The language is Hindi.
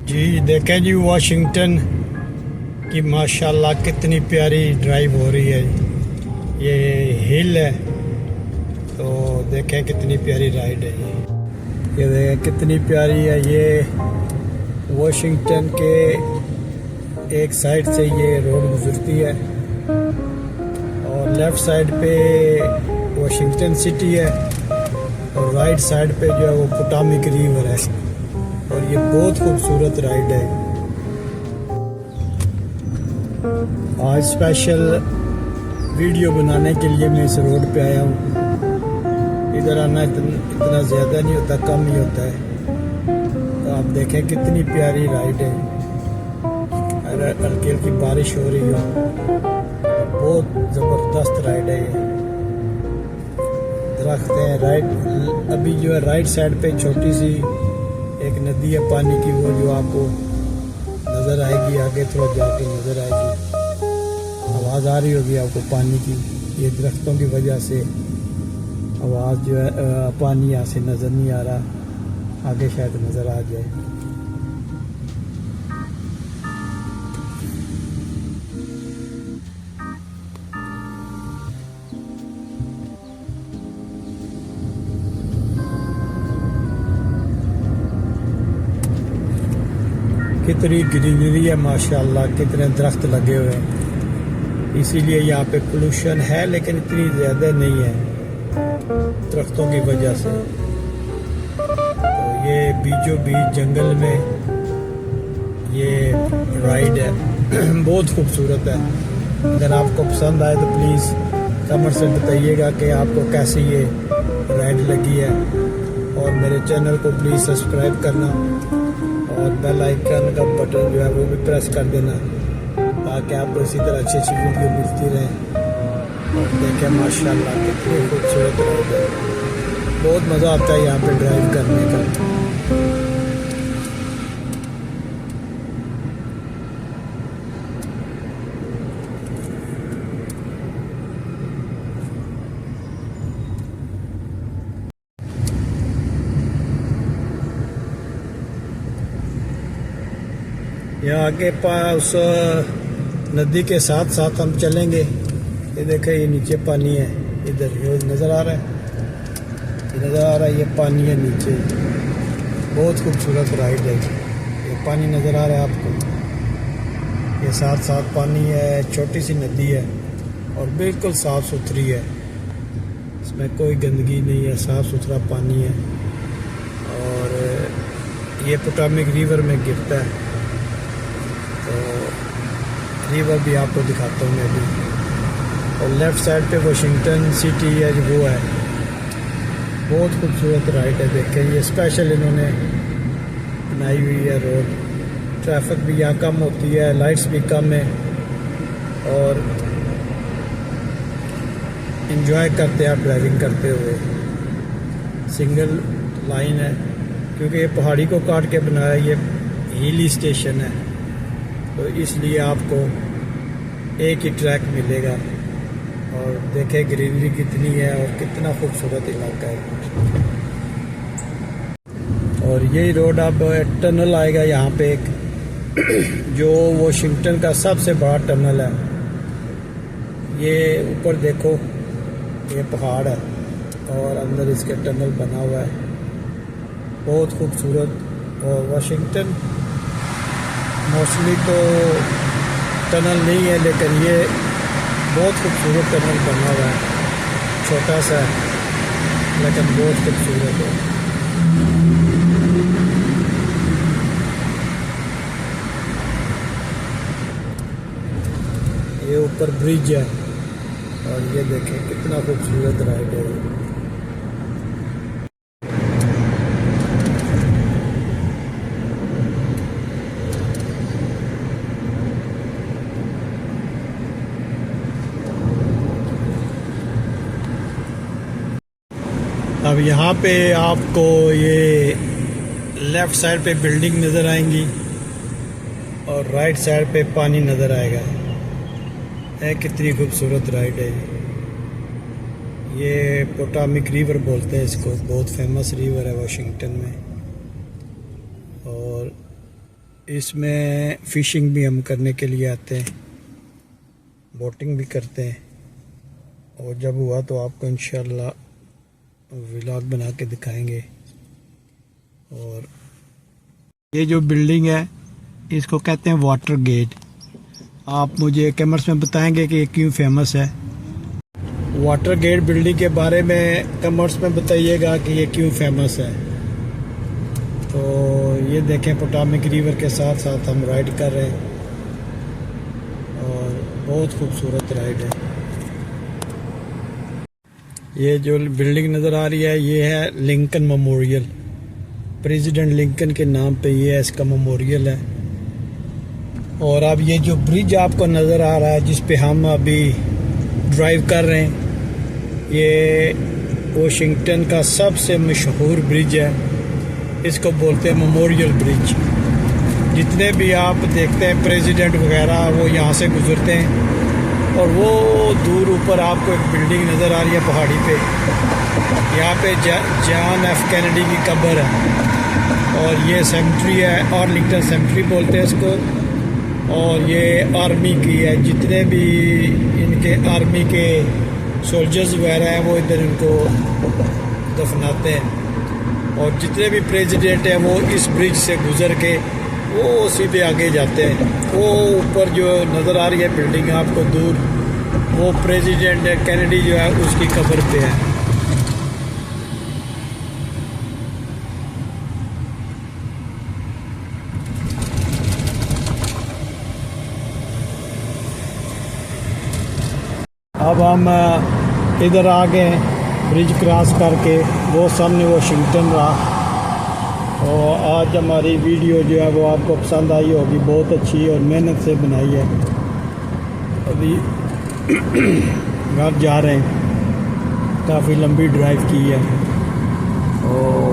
जी देखें जी, वाशिंगटन की माशाल्लाह कितनी प्यारी ड्राइव हो रही है। ये हिल है, तो देखें कितनी प्यारी राइड है ये देखें कितनी प्यारी है। ये वाशिंगटन के एक साइड से ये रोड गुजरती है और लेफ़्ट साइड पे वाशिंगटन सिटी है और राइट साइड पे जो है वो पोटामिक रिवर है और ये बहुत खूबसूरत राइड है। आज स्पेशल वीडियो बनाने के लिए मैं इस रोड पे आया हूँ। इधर आना इतना ज़्यादा नहीं होता, कम ही होता है। तो आप देखें कितनी प्यारी राइड है। हल्की हल्की बारिश हो रही हो, बहुत ज़बरदस्त राइड है ये। दरख्त है राइट, अभी जो है राइट साइड पे छोटी सी एक नदी है पानी की, वो जो आपको नज़र आएगी, आगे थोड़ा जाके नज़र आएगी। आवाज़ आ रही होगी आपको पानी की, ये दरख्तों की वजह से आवाज़ जो है पानी यहाँ से नज़र नहीं आ रहा, आगे शायद नज़र आ जाए। कितनी ग्रीनरी है माशाल्लाह, कितने दरख्त लगे हुए हैं। इसीलिए यहाँ पे पोल्यूशन है लेकिन इतनी ज़्यादा नहीं है दरख्तों की वजह से। तो ये बीचों बीच जंगल में ये राइड है बहुत खूबसूरत है। अगर आपको पसंद आए तो प्लीज़ कमेंट से बताइएगा कि आपको कैसी ये राइड लगी है और मेरे चैनल को प्लीज़ सब्सक्राइब करना और बेल आइकन का बटन जो है वो भी प्रेस कर देना ताकि आपको इसी तरह अच्छी अच्छी वीडियो मिलती रहे। और देखें माशाल्लाह कितनी खूबसूरत रोड है, बहुत मज़ा आता है यहाँ पे ड्राइव करने का। यहाँ आगे उस नदी के साथ साथ हम चलेंगे। ये देखें ये नीचे पानी है, इधर ये नज़र आ रहा है, ये नज़र आ रहा है, ये पानी है नीचे। बहुत खूबसूरत राइड है। ये पानी नज़र आ रहा है आपको, ये साथ साथ पानी है, छोटी सी नदी है और बिल्कुल साफ़ सुथरी है, इसमें कोई गंदगी नहीं है, साफ़ सुथरा पानी है। और ये पोटामिक रिवर में गिरता है, तो रिवर भी आपको दिखाता हूँ मैं अभी। और लेफ़्ट साइड पे वाशिंगटन सिटी है जो वो है, बहुत खूबसूरत राइड है। देखें ये स्पेशल इन्होंने बनाई हुई है रोड। ट्रैफिक भी यहाँ कम होती है, लाइट्स भी कम है और इंजॉय करते हैं आप ड्राइविंग करते हुए। सिंगल लाइन है क्योंकि ये पहाड़ी को काट के बनाया, ये हिली स्टेशन है, तो इसलिए आपको एक ही ट्रैक मिलेगा। और देखें ग्रीनरी कितनी है और कितना खूबसूरत इलाका है। और यही रोड अब टनल आएगा यहाँ पे एक जो वाशिंगटन का सबसे बड़ा टनल है। ये ऊपर देखो, ये पहाड़ है और अंदर इसके टनल बना हुआ है, बहुत खूबसूरत। और वाशिंगटन मोस्टली तो टनल नहीं है, लेकिन ये बहुत खूबसूरत टनल बना हुआ है, छोटा सा है लेकिन बहुत खूबसूरत है। ये ऊपर ब्रिज है और ये देखें कितना खूबसूरत राइड है। अब यहाँ पे आपको ये लेफ़्ट साइड पे बिल्डिंग नज़र आएंगी और राइट साइड पे पानी नज़र आएगा। है कितनी खूबसूरत राइड है। ये पोटामिक रिवर बोलते हैं इसको, बहुत फेमस रिवर है वाशिंगटन में। और इसमें फ़िशिंग भी हम करने के लिए आते हैं, बोटिंग भी करते हैं, और जब हुआ तो आपको इंशाल्लाह व्लॉग बना के दिखाएंगे। और ये जो बिल्डिंग है इसको कहते हैं वाटर गेट। आप मुझे कमेंट्स में बताएंगे कि ये क्यों फेमस है। वाटर गेट बिल्डिंग के बारे में कमेंट्स में बताइएगा कि ये क्यों फेमस है। तो ये देखें, पोटामिक रिवर के साथ साथ हम राइड कर रहे हैं और बहुत खूबसूरत राइड है। ये जो बिल्डिंग नज़र आ रही है ये है लिंकन मेमोरियल। प्रेसिडेंट लिंकन के नाम पे ये है, इसका मेमोरियल है। और अब ये जो ब्रिज आपको नज़र आ रहा है जिस पे हम अभी ड्राइव कर रहे हैं, ये वाशिंगटन का सबसे मशहूर ब्रिज है। इसको बोलते हैं मेमोरियल ब्रिज। जितने भी आप देखते हैं प्रेसिडेंट वगैरह वो यहाँ से गुजरते हैं। और वो दूर ऊपर आपको एक बिल्डिंग नज़र आ रही है पहाड़ी पे, यहाँ पे जॉन एफ कैनेडी की कब्र है। और ये सेमेट्री है, आर्लिंगटन सेमेट्री बोलते हैं इसको। और ये आर्मी की है, जितने भी इनके आर्मी के सोल्जर्स वगैरह हैं वो इधर इनको दफनाते हैं। और जितने भी प्रेसिडेंट हैं वो इस ब्रिज से गुजर के वो सीधे आगे जाते हैं। वो ऊपर जो नज़र आ रही है बिल्डिंग आपको दूर, वो प्रेसिडेंट कैनेडी जो है उसकी कब्र पे है। अब हम इधर आ गए ब्रिज क्रॉस करके, वो सामने वाशिंगटन रहा। और आज हमारी वीडियो जो है वो आपको पसंद आई होगी, बहुत अच्छी और मेहनत से बनाई है। अभी घर जा रहे हैं, काफ़ी लंबी ड्राइव की है। और